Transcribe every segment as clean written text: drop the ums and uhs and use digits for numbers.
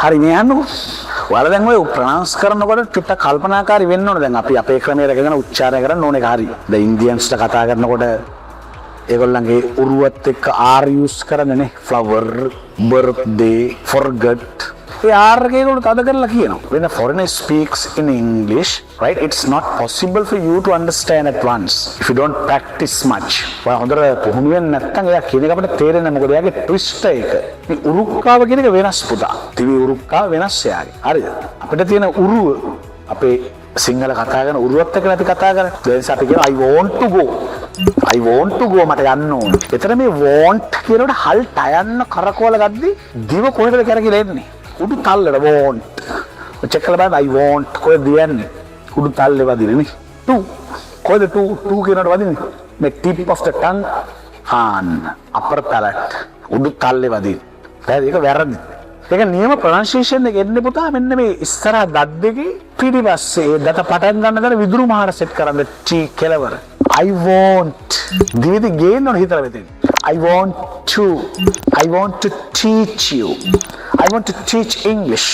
හරි මේ අහන්නකෝ. ඔයාලා දැන් ඔය ප්‍රොනවුන්ස් කරනකොට චුට්ටක් කල්පනාකාරී වෙන්න ඕනේ. දැන් අපි අපේ ක්‍රමයේ රැකගෙන උච්චාරණය කරන්න ඕනේ ඒක හරි. දැන් ඉන්දියන්ස්ට කතා කරනකොට ඒගොල්ලන්ගේ උරුවත් එක්ක R use කරන්නේ නේ. flower, birthday, forget. ඒ R එක ඒගොල්ලෝ තද කරලා කියනවා. When a foreigner speaks in English, right, it's not possible for you to understand at once if you don't practice much. ඔයා හොඳට පුහුණු වෙන්නේ නැත්නම් එයා කියන එක අපිට තේරෙන්නේ නැහැ. මොකද එයාගේ ට්විස්ට් එක. මේ උරුක්කාව කියන එක වෙනස් පුතා. දිවි උරුක්කාව වෙනස් එයාගේ. හරිද? අපිට තියෙන උරුව අපේ සිංහල කතා කරන උරුවත් එක්ක අපි කතා කරන්නේ. ඒ නිසා අපි කියනවා I want to go. I want to go මට යන්න ඕනේ. එතන මේ want කියනකොට හල් ටයන්න කරකවල ගද්දි දිව කොහෙද කරකිලා එන්නේ? උඩු තල්ලට want. චෙක් කරලා බලන්න I want කොහෙද යන්නේ? උඩු තල්ලේ වදින්නේ. to කොහෙද to කියනකොට වදින්නේ? මේ tip of the tongue on upper palate උඩු තල්ලේ වදින්නේ. දැන් ඒක වැරදි. ඒක නියම ප්‍රොනන්සියේෂන් එක එන්නේ පුතා මෙන්න මේ ඉස්සරහ දත් දෙකේ පිටිපස්සේ දත පටන් ගන්න දර විදුරු මහාර සෙට් කරන්න T කෙලවර. I want දිවිද ගේන්න ඕන හිතලා මෙතෙන්. I want to teach you. I want to teach English.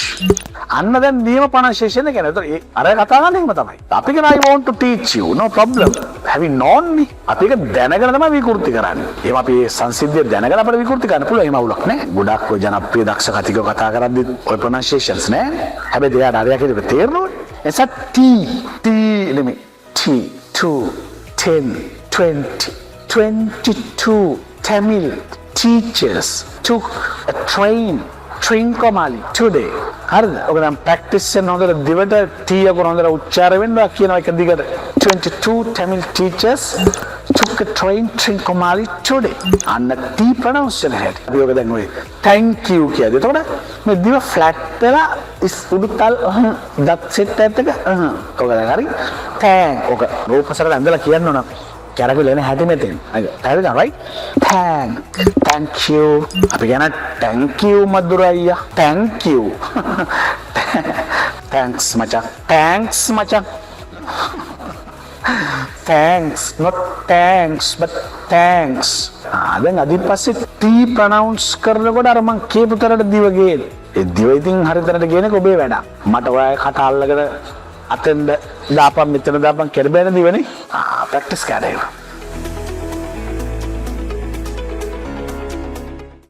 අන්න දැන් නියම ප්‍රොනන්සියේෂන් එක නේද? අර කතා කරන්නේ එහෙම තමයි. අපි කියන I want to teach you. No problem. Have you known me? අපි ඒක දැනගෙන තමයි විකෘති කරන්නේ. එහෙම අපි මේ සංසිද්ධිය දැනගෙන අපිට විකෘති කරන්න පුළුවන්. එහෙම අවුලක් නෑ. ගොඩක් ඔය ජනප්‍රිය දක්ෂ කතිකව කතා කරද්දි ඔය ප්‍රොනන්සියේෂන්ස් නෑ. හැබැයි දෙයාට හරියට කියලා තේරෙනවා. එසත් T නෙමෙයි. T 2 10 20 22 Tamil teachers took a train Trincomalee today. හරිද? ඔක නම් ප්‍රැක්ටිස් කරන හොඳට දිවට T එක හොඳට උච්චාර වෙනවා කියනවා එක දිගට. 22 Tamil teachers took a train Trincomalee today. අන්න T pronounce කරන හැටි. අපි ඔක දැන් ඔය thank you කියද. එතකොට මේ දිව flat වෙලා උඩුතල් දත් සෙට් එකත් එක ඔක දැන් හරි. thank ඔක රූපසරල ඇඳලා කියන්න ඕන. කැරකුලේ නේ හැටි මෙතෙන්. හරිද? right? thank you. අපි කියන thank you මధుර අයියා. thank you. thanks මචං. thanks not thanks but thanks. දැන් අදින් පස්සේ T pronounce කරනකොට අර මං කියපු තරට දිව ගේන. ඒ දිව ඉතින් හරියටම ගේන එක ඔබේ වැඩක්. මට ඔය කට අල්ලගෙන අතෙන්ද දාපන් මෙතන දාපන් කෙරබෑන දිවනේ. ප්‍රැක්ටිස් කරලා